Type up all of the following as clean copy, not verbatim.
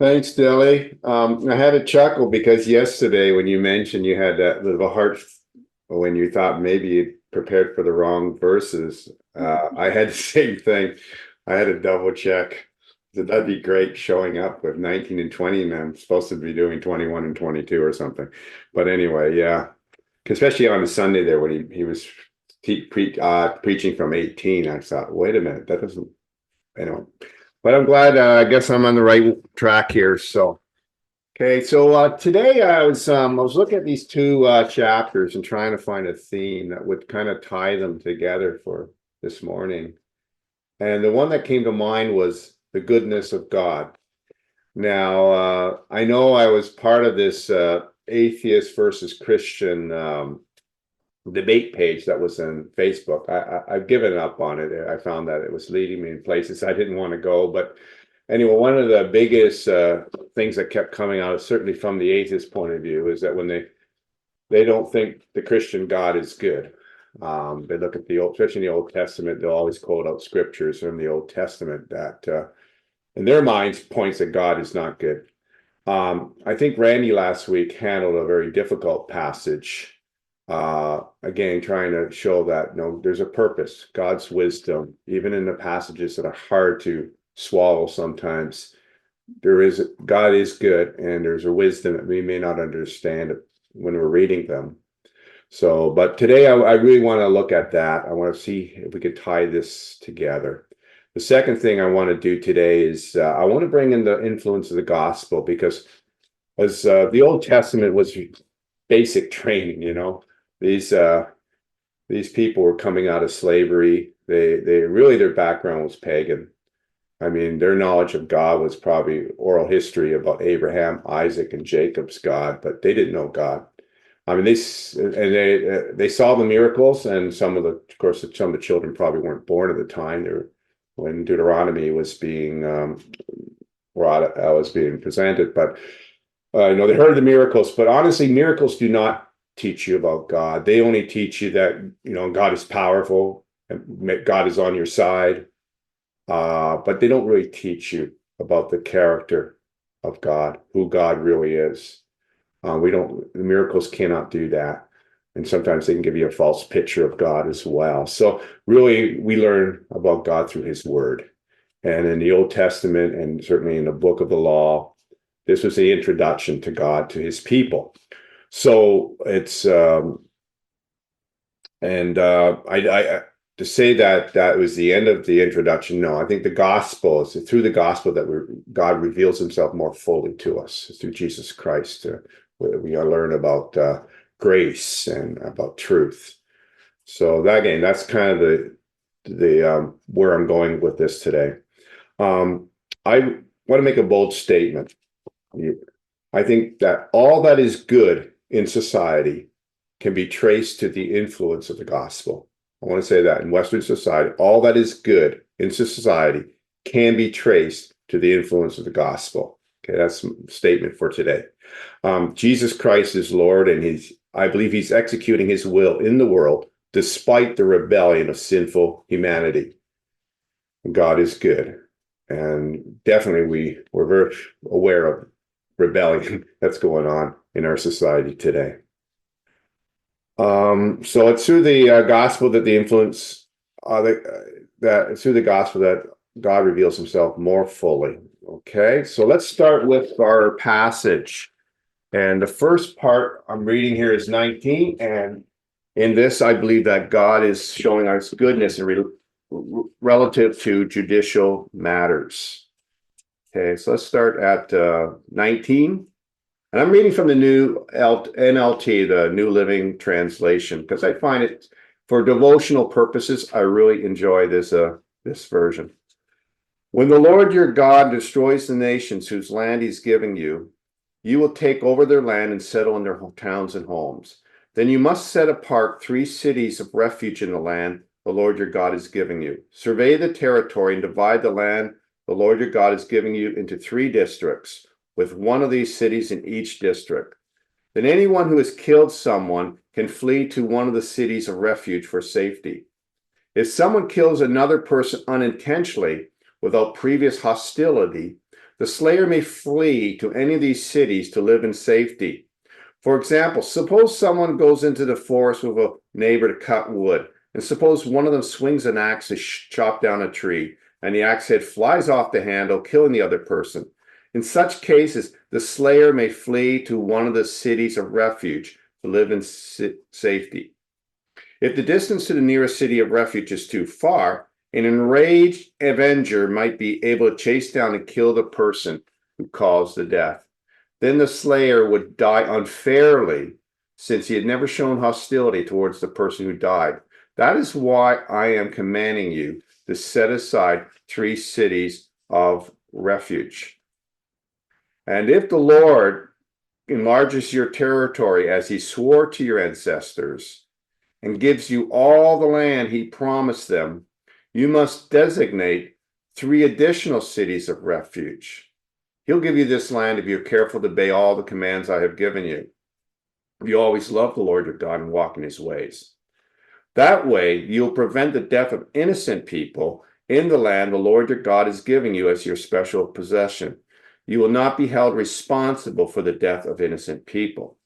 Thanks, Dilly. I had a chuckle because yesterday when you mentioned you had that little heart when you thought maybe you prepared for the wrong verses, I had the same thing. I had to double check. That'd be great showing up with 19 and 20, and I'm supposed to be doing 21 and 22 or something. But anyway, yeah, especially on the Sunday there when he was preaching from 18, I thought, wait a minute, that doesn't, anyway. But I'm glad, I guess I'm on the right track here. So, okay. So today I was looking at these two chapters and trying to find a theme that would kind of tie them together for this morning. And the one that came to mind was the goodness of God. Now, I know I was part of this atheist versus Christian debate page that was in Facebook. I've given up on it. I found that it was leading me in places I didn't want to go. But anyway, one of the biggest things that kept coming out, certainly from the atheist point of view, is that when they don't think the Christian God is good. They look at the old, especially in the Old Testament, they'll always quote out scriptures from the Old Testament that, in their minds, points that God is not good. I think Randy last week handled a very difficult passage. Again, trying to show that there's a purpose, God's wisdom, even in the passages that are hard to swallow sometimes. God is good, and there's a wisdom that we may not understand when we're reading them. So, but today I really want to look at that. I want to see if we could tie this together. The second thing I want to do today is I want to bring in the influence of the gospel, because as the Old Testament was basic training, these people were coming out of slavery. They really, their background was pagan. I mean, their knowledge of God was probably oral history about Abraham, Isaac, and Jacob's God, but they didn't know God. I mean, they saw the miracles, and some of the children probably weren't born at the time. They were, when Deuteronomy was being presented, but they heard the miracles. But honestly, miracles do not teach you about God. They only teach you that God is powerful and God is on your side. But they don't really teach you about the character of God, who God really is. The miracles cannot do that. And sometimes they can give you a false picture of God as well. So really, we learn about God through his word. And in the Old Testament, and certainly in the book of the law, this was the introduction to God, to his people. So it's, to say that was the end of the introduction, no. I think the gospel is through the gospel that God reveals himself more fully to us through Jesus Christ. We learn about grace and about truth. So that's kind of the where I'm going with this today. I want to make a bold statement. I think that all that is good in society can be traced to the influence of the gospel. I want to say that in Western society, all that is good in society can be traced to the influence of the gospel. Okay, that's a statement for today. Jesus Christ is Lord, and I believe he's executing his will in the world despite the rebellion of sinful humanity. God is good. And definitely we're very aware of rebellion that's going on in our society today. So it's through the gospel that the influence it's through the gospel that God reveals himself more fully. Okay, so let's start with our passage. And the first part I'm reading here is 19. And in this, I believe that God is showing us goodness relative to judicial matters. Okay, so let's start at 19. And I'm reading from the new NLT, the New Living Translation, because I find it, for devotional purposes, I really enjoy this version. When the Lord your God destroys the nations whose land he's giving you, you will take over their land and settle in their towns and homes. Then you must set apart 3 cities of refuge in the land the Lord your God is giving you. Survey the territory and divide the land the Lord your God is giving you into 3 districts, with one of these cities in each district. Then anyone who has killed someone can flee to one of the cities of refuge for safety. If someone kills another person unintentionally without previous hostility, the slayer may flee to any of these cities to live in safety. For example, suppose someone goes into the forest with a neighbor to cut wood, and suppose one of them swings an axe to chop down a tree, and the axe head flies off the handle, killing the other person. In such cases, the slayer may flee to one of the cities of refuge to live in safety. If the distance to the nearest city of refuge is too far, an enraged avenger might be able to chase down and kill the person who caused the death. Then the slayer would die unfairly, since he had never shown hostility towards the person who died. That is why I am commanding you to set aside 3 cities of refuge. And if the Lord enlarges your territory as he swore to your ancestors, and gives you all the land he promised them, you must designate 3 additional cities of refuge. He'll give you this land if you're careful to obey all the commands I have given you. If you always love the Lord your God and walk in his ways. That way, you'll prevent the death of innocent people in the land the Lord your God is giving you as your special possession. You will not be held responsible for the death of innocent people.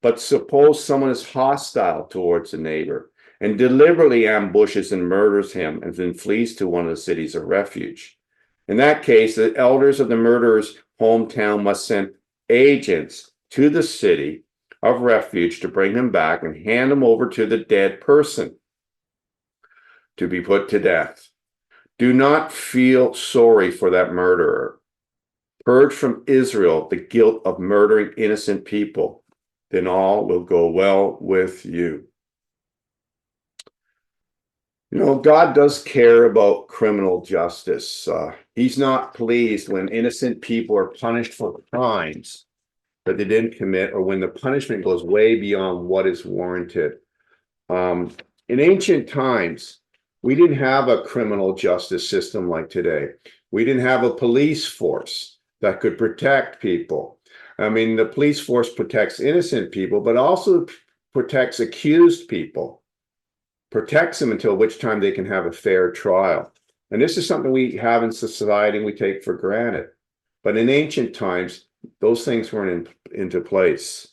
But suppose someone is hostile towards a neighbor and deliberately ambushes and murders him and then flees to one of the cities of refuge. In that case, the elders of the murderer's hometown must send agents to the city of refuge to bring him back and hand him over to the dead person to be put to death. Do not feel sorry for that murderer. Purge from Israel the guilt of murdering innocent people. Then all will go well with you. You know, God does care about criminal justice. He's not pleased when innocent people are punished for crimes that they didn't commit, or when the punishment goes way beyond what is warranted. In ancient times, we didn't have a criminal justice system like today. We didn't have a police force that could protect people. I mean, the police force protects innocent people, but also protects accused people, protects them until which time they can have a fair trial. And this is something we have in society and we take for granted. But in ancient times, those things weren't into place.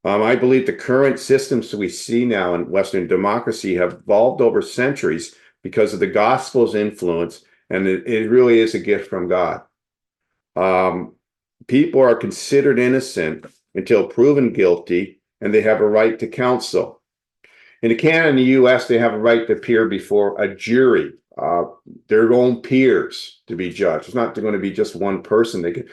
I believe the current systems that we see now in Western democracy have evolved over centuries because of the gospel's influence, and it really is a gift from God. People are considered innocent until proven guilty, and they have a right to counsel. In Canada and the US, they have a right to appear before a jury, their own peers, to be judged. It's not going to be just one person. They can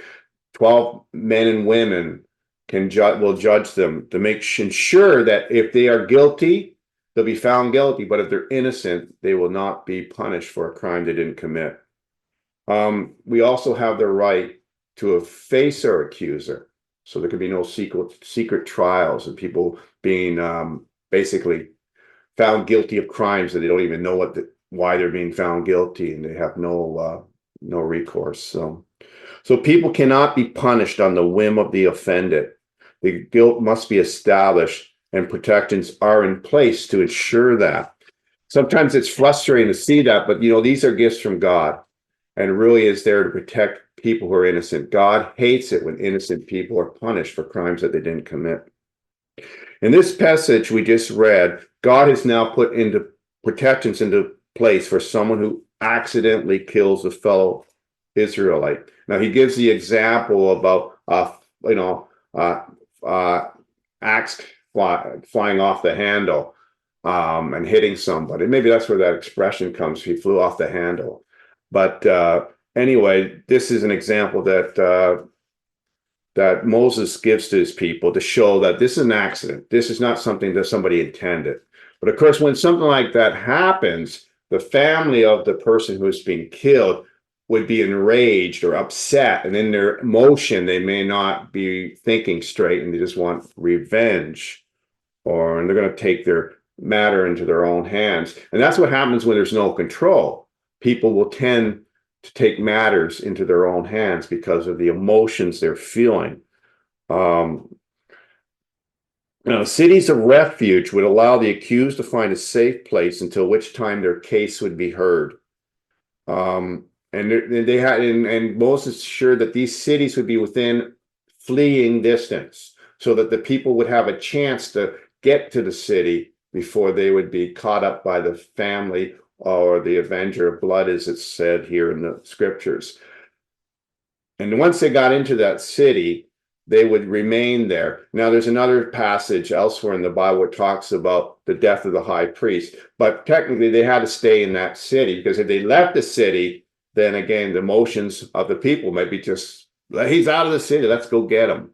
12 men and women will judge them to ensure that if they are guilty, they'll be found guilty. But if they're innocent, they will not be punished for a crime they didn't commit. We also have the right to face our accuser, so there could be no secret trials and people being basically found guilty of crimes that they don't even know why they're being found guilty, and they have no recourse. So people cannot be punished on the whim of the offended. The guilt must be established, and protections are in place to ensure that. Sometimes it's frustrating to see that, but these are gifts from God, and it really is there to protect people who are innocent. God hates it when innocent people are punished for crimes that they didn't commit. In this passage we just read, God has now put into protections into place for someone who accidentally kills a fellow Israelite. Now he gives the example about axe flying off the handle and hitting somebody. Maybe that's where that expression comes. He flew off the handle. But anyway, this is an example that Moses gives to his people to show that this is an accident. This is not something that somebody intended. But of course, when something like that happens, the family of the person who is being killed would be enraged or upset, and in their emotion, they may not be thinking straight, and they just want revenge, and they're going to take their matter into their own hands. And that's what happens when there's no control. People will tend to take matters into their own hands because of the emotions they're feeling. Cities of refuge would allow the accused to find a safe place until which time their case would be heard. And they had, and Moses assured that these cities would be within fleeing distance, so that the people would have a chance to get to the city before they would be caught up by the family or the avenger of blood, as it's said here in the scriptures. And once they got into that city, they would remain there. Now, there's another passage elsewhere in the Bible that talks about the death of the high priest, but technically they had to stay in that city, because if they left the city, then again, the emotions of the people might be just, he's out of the city, let's go get him.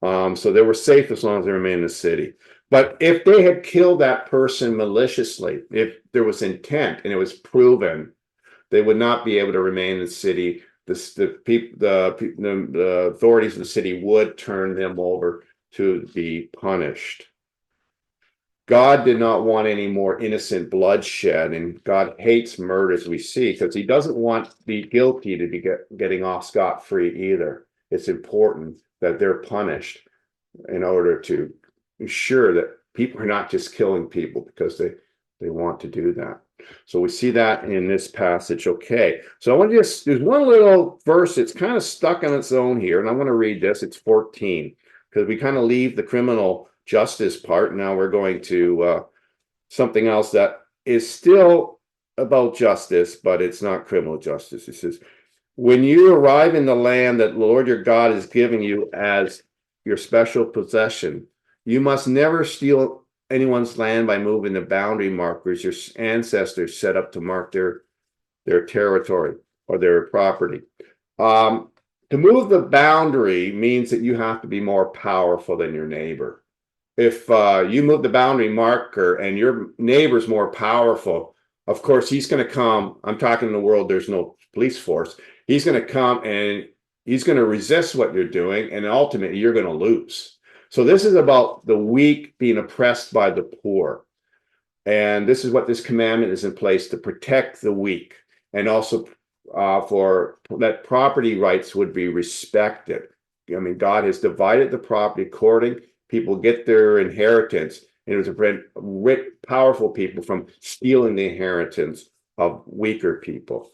So they were safe as long as they remained in the city. But if they had killed that person maliciously, if there was intent and it was proven, they would not be able to remain in the city. The authorities of the city would turn them over to be punished. God did not want any more innocent bloodshed, and God hates murder, as we see, because he doesn't want the guilty to be getting off scot-free either. It's important that they're punished in order to ensure that people are not just killing people because they want to do that. So we see that in this passage. Okay, so I want to just, there's one little verse that's kind of stuck on its own here, and I want to read this. It's 14, because we kind of leave the criminal justice part. Now we're going to something else that is still about justice, but it's not criminal justice. It says, when you arrive in the land that the Lord your God is giving you as your special possession, you must never steal anyone's land by moving the boundary markers your ancestors set up to mark their territory or their property. To move the boundary means that you have to be more powerful than your neighbor. If you move the boundary marker and your neighbor's more powerful, of course, he's going to come. I'm talking in the world, there's no police force. He's going to come and he's going to resist what you're doing, and ultimately you're going to lose. So this is about the weak being oppressed by the poor. And this is what this commandment is in place to protect the weak, and also for that property rights would be respected. I mean, God has divided the property according, people get their inheritance, and it was to prevent rich, powerful people from stealing the inheritance of weaker people.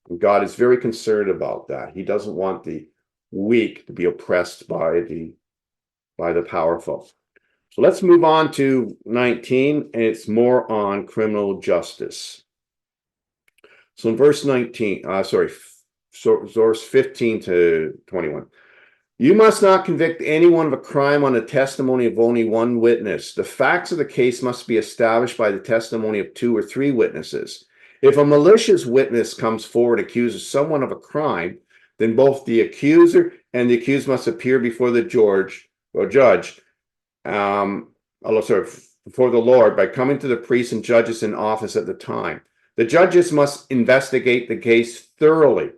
And God is very concerned about that. He doesn't want the weak to be oppressed by the powerful. So let's move on to 19, and it's more on criminal justice. So in verse 19, verse 15 to 21. You must not convict anyone of a crime on the testimony of only one witness. The facts of the case must be established by the testimony of 2 or 3 witnesses. If a malicious witness comes forward and accuses someone of a crime, then both the accuser and the accused must appear before the judge, before the Lord, by coming to the priests and judges in office at the time. The judges must investigate the case thoroughly.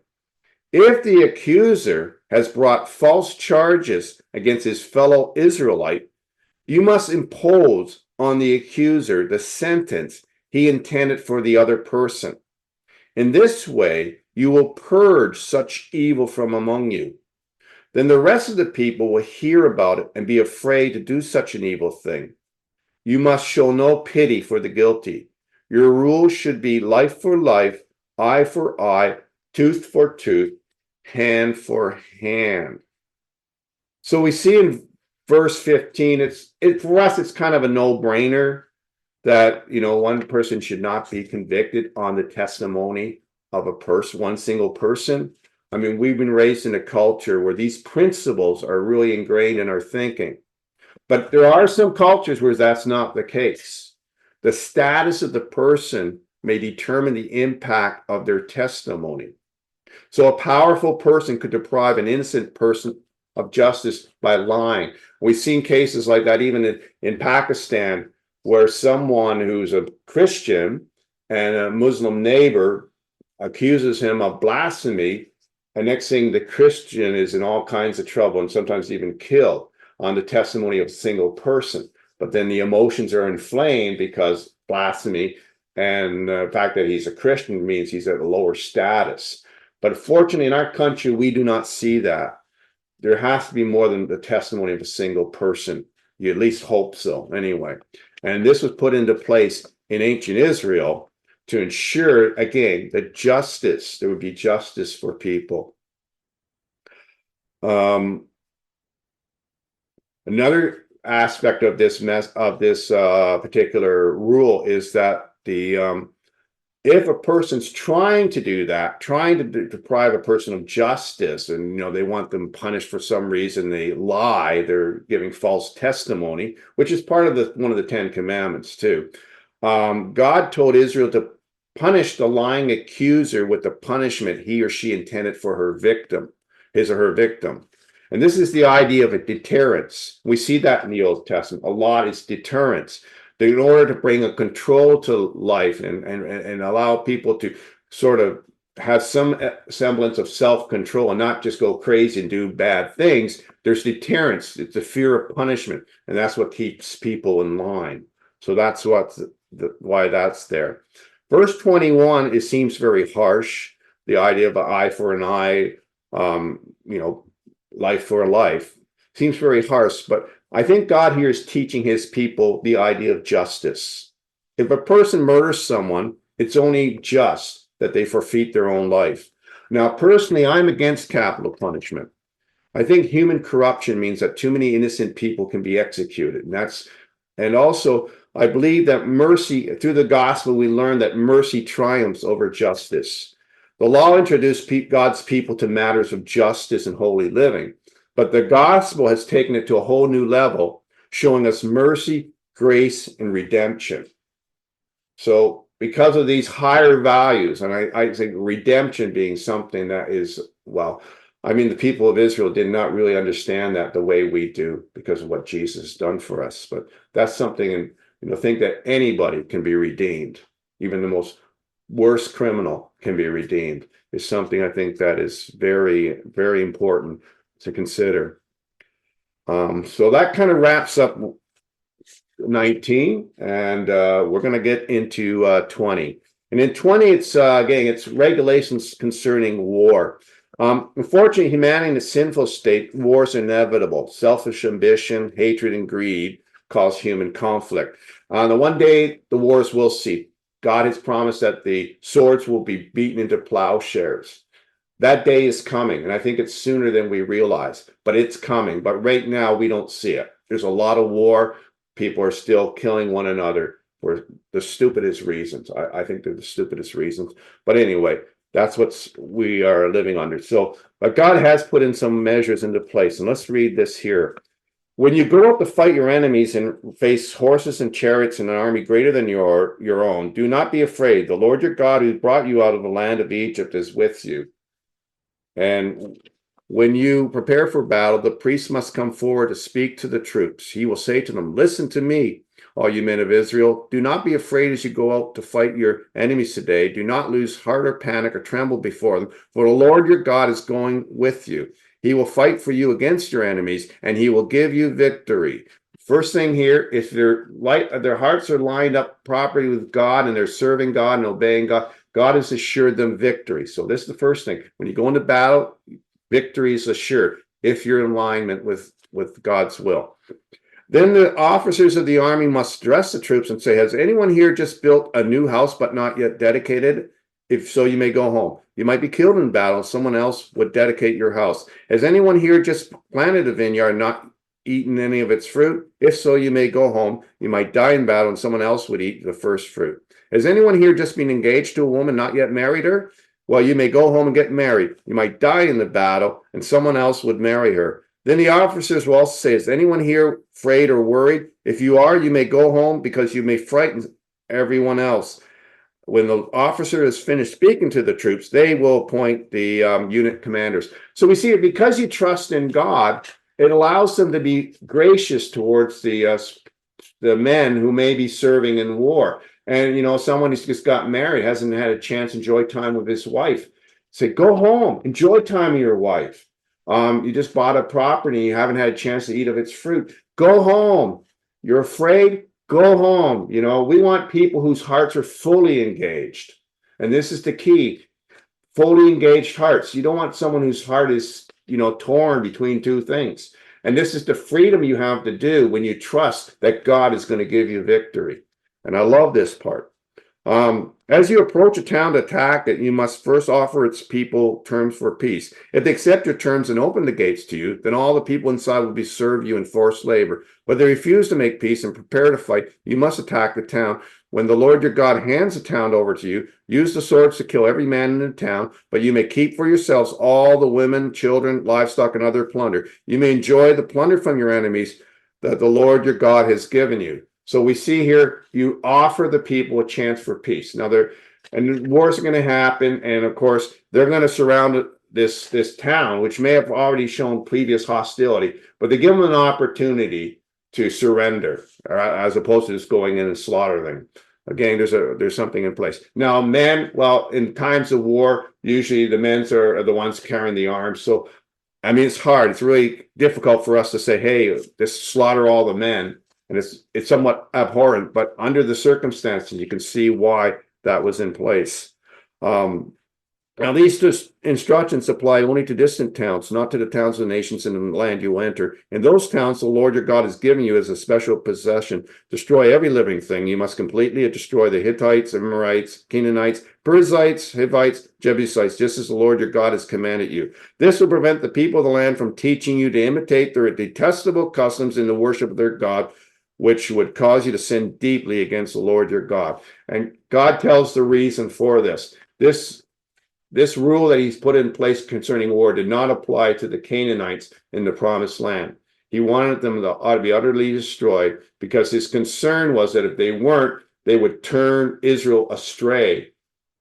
If the accuser has brought false charges against his fellow Israelite, you must impose on the accuser the sentence he intended for the other person. In this way, you will purge such evil from among you. Then the rest of the people will hear about it and be afraid to do such an evil thing. You must show no pity for the guilty. Your rule should be life for life, eye for eye, tooth for tooth, hand for hand. So we see in verse 15, for us, it's kind of a no-brainer that, one person should not be convicted on the testimony of a person, one single person. I mean, we've been raised in a culture where these principles are really ingrained in our thinking. But there are some cultures where that's not the case. The status of the person may determine the impact of their testimony. So a powerful person could deprive an innocent person of justice by lying. We've seen cases like that even in Pakistan, where someone who's a Christian and a Muslim neighbor accuses him of blasphemy, and next thing, the Christian is in all kinds of trouble and sometimes even killed on the testimony of a single person. But then the emotions are inflamed because blasphemy and the fact that he's a Christian means he's at a lower status. But fortunately, in our country, we do not see that. There has to be more than the testimony of a single person. You at least hope so, anyway. And this was put into place in ancient Israel to ensure, again, that there would be justice for people. Another aspect of this particular rule is that if a person's trying to do that, trying to deprive a person of justice, and they want them punished for some reason, they lie, they're giving false testimony, which is part of one of the 10 Commandments too. God told Israel to punish the lying accuser with the punishment he or she intended for his or her victim. And this is the idea of a deterrence. We see that in the Old Testament. A lot is deterrence. In order to bring a control to life and allow people to sort of have some semblance of self-control and not just go crazy and do bad things, there's deterrence. It's a fear of punishment, and that's what keeps people in line. So that's why that's there. Verse 21, it seems very harsh. The idea of an eye for an eye, life for a life, seems very harsh, but I think God here is teaching his people the idea of justice. If a person murders someone, it's only just that they forfeit their own life. Now, personally, I'm against capital punishment. I think human corruption means that too many innocent people can be executed. And also, I believe that mercy, through the gospel, we learn that mercy triumphs over justice. The law introduced God's people to matters of justice and holy living. But the gospel has taken it to a whole new level, showing us mercy, grace, and redemption. So because of these higher values, and I think redemption being something that is, the people of Israel did not really understand that the way we do because of what Jesus has done for us. But that's something, and think that anybody can be redeemed, even the most worst criminal can be redeemed, is something I think that is very, very important to consider. So that kind of wraps up 19, and we're going to get into 20. And in 20, it's regulations concerning war. Unfortunately, humanity in a sinful state, wars are inevitable. Selfish ambition, hatred, and greed cause human conflict. On the one day, the wars will cease. God has promised that the swords will be beaten into plowshares. That day is coming, and I think it's sooner than we realize, but it's coming. But right now, we don't see it. There's a lot of war. People are still killing one another for the stupidest reasons. I think they're the stupidest reasons. But anyway, that's what we are living under. So, but God has put in some measures into place, and let's read this here. When you go out to fight your enemies and face horses and chariots and an army greater than your own, do not be afraid. The Lord your God, who brought you out of the land of Egypt, is with you. And when you prepare for battle, the priest must come forward to speak to the troops. He will say to them, listen to me, all you men of Israel. Do not be afraid as you go out to fight your enemies today. Do not lose heart or panic or tremble before them, for the Lord your God is going with you. He will fight for you against your enemies, and he will give you victory. First thing here, if their hearts are lined up properly with God and they're serving God and obeying God, God has assured them victory. So this is the first thing. When you go into battle, victory is assured if you're in alignment with God's will. Then the officers of the army must address the troops and say, has anyone here just built a new house but not yet dedicated? If so, you may go home. You might be killed in battle. Someone else would dedicate your house. Has anyone here just planted a vineyard and not eaten any of its fruit? If so, you may go home. You might die in battle and someone else would eat the first fruit. Has anyone here just been engaged to a woman, not yet married her? Well, you may go home and get married. You might die in the battle and someone else would marry her. Then the officers will also say, is anyone here afraid or worried? If you are, you may go home because you may frighten everyone else. When the officer is finished speaking to the troops, they will appoint the unit commanders. So we see it because you trust in God, it allows them to be gracious towards the men who may be serving in war. And, someone who's just got married, hasn't had a chance to enjoy time with his wife. Say, go home, enjoy time with your wife. You just bought a property, you haven't had a chance to eat of its fruit. Go home. You're afraid? Go home. We want people whose hearts are fully engaged. And this is the key. Fully engaged hearts. You don't want someone whose heart is, torn between two things. And this is the freedom you have to do when you trust that God is going to give you victory. And I love this part. As you approach a town to attack it, you must first offer its people terms for peace. If they accept your terms and open the gates to you, then all the people inside will be served you in forced labor. But they refuse to make peace and prepare to fight, you must attack the town. When the Lord your God hands the town over to you, use the swords to kill every man in the town, but you may keep for yourselves all the women, children, livestock, and other plunder. You may enjoy the plunder from your enemies that the Lord your God has given you. So we see here, you offer the people a chance for peace. Now wars are going to happen, and of course they're going to surround this town, which may have already shown previous hostility, but they give them an opportunity to surrender, as opposed to just going in and slaughter them. Again, there's something in place. Now, men, well, in times of war, usually the men are the ones carrying the arms. So, I mean, it's hard. It's really difficult for us to say, hey, just slaughter all the men. And it's somewhat abhorrent, but under the circumstances, you can see why that was in place. Now, these instructions apply only to distant towns, not to the towns of the nations in the land you enter. In those towns, the Lord your God has given you as a special possession. Destroy every living thing. You must completely destroy the Hittites, Amorites, Canaanites, Perizzites, Hivites, Jebusites, just as the Lord your God has commanded you. This will prevent the people of the land from teaching you to imitate their detestable customs in the worship of their God, which would cause you to sin deeply against the Lord your God. And God tells the reason for this. This rule that he's put in place concerning war did not apply to the Canaanites in the promised land. He wanted them to be utterly destroyed because his concern was that if they weren't, they would turn Israel astray.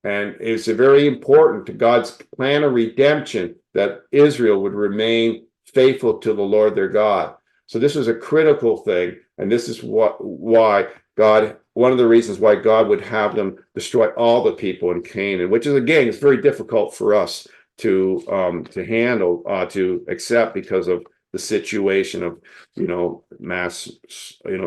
And it's very important to God's plan of redemption that Israel would remain faithful to the Lord their God. So this was a critical thing, and this is why God, one of the reasons why God would have them destroy all the people in Canaan, which is, again, it's very difficult for us to handle, to accept because of the situation of, mass,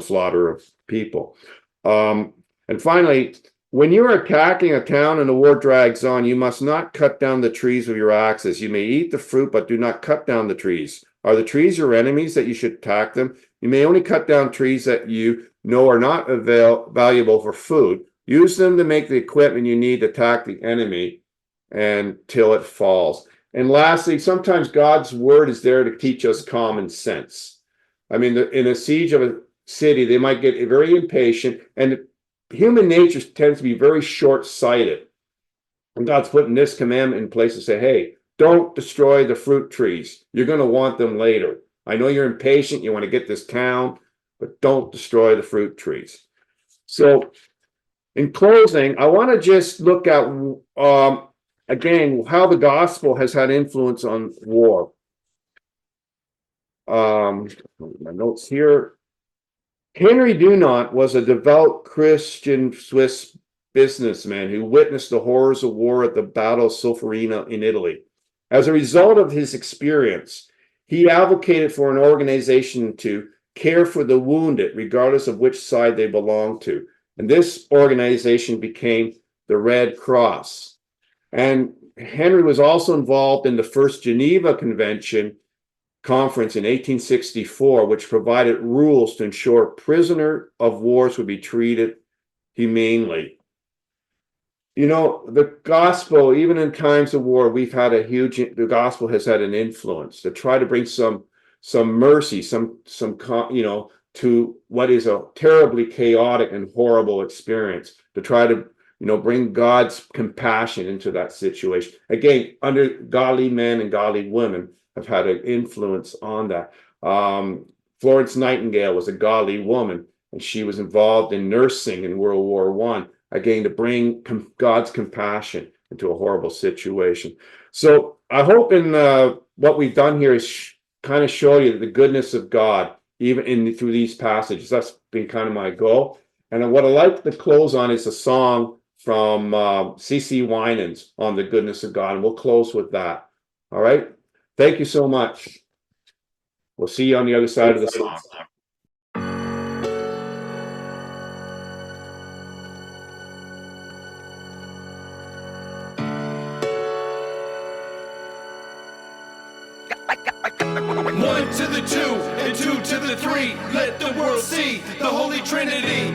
slaughter of people. And finally, when you are attacking a town and the war drags on, you must not cut down the trees with your axes. You may eat the fruit, but do not cut down the trees. Are the trees your enemies that you should attack them? You may only cut down trees that you know are not valuable for food. Use them to make the equipment you need to attack the enemy until it falls. And lastly, sometimes God's word is there to teach us common sense. I mean, in a siege of a city, they might get very impatient, and human nature tends to be very short-sighted. And God's putting this commandment in place to say, hey, don't destroy the fruit trees. You're going to want them later. I know you're impatient. You want to get this town, but don't destroy the fruit trees. So in closing, I want to just look at, again, how the gospel has had influence on war. My notes here. Henry Dunant was a devout Christian Swiss businessman who witnessed the horrors of war at the Battle of Solferino in Italy. As a result of his experience, he advocated for an organization to care for the wounded, regardless of which side they belonged to. And this organization became the Red Cross. And Henry was also involved in the first Geneva Convention conference in 1864, which provided rules to ensure prisoner of wars would be treated humanely. The gospel, even in times of war, the gospel has had an influence to try to bring some mercy, to what is a terribly chaotic and horrible experience, to try to, bring God's compassion into that situation. Again, under godly men and godly women have had an influence on that. Florence Nightingale was a godly woman, and she was involved in nursing in World War I, again, to bring God's compassion into a horrible situation. So I hope in what we've done here is kind of show you the goodness of God, even through these passages. That's been kind of my goal. And what I like to close on is a song from C.C. Winans on the goodness of God, and we'll close with that. All right? Thank you so much. We'll see you on the other side of the song. One to the two, and two to the three. Let the world see the Holy Trinity.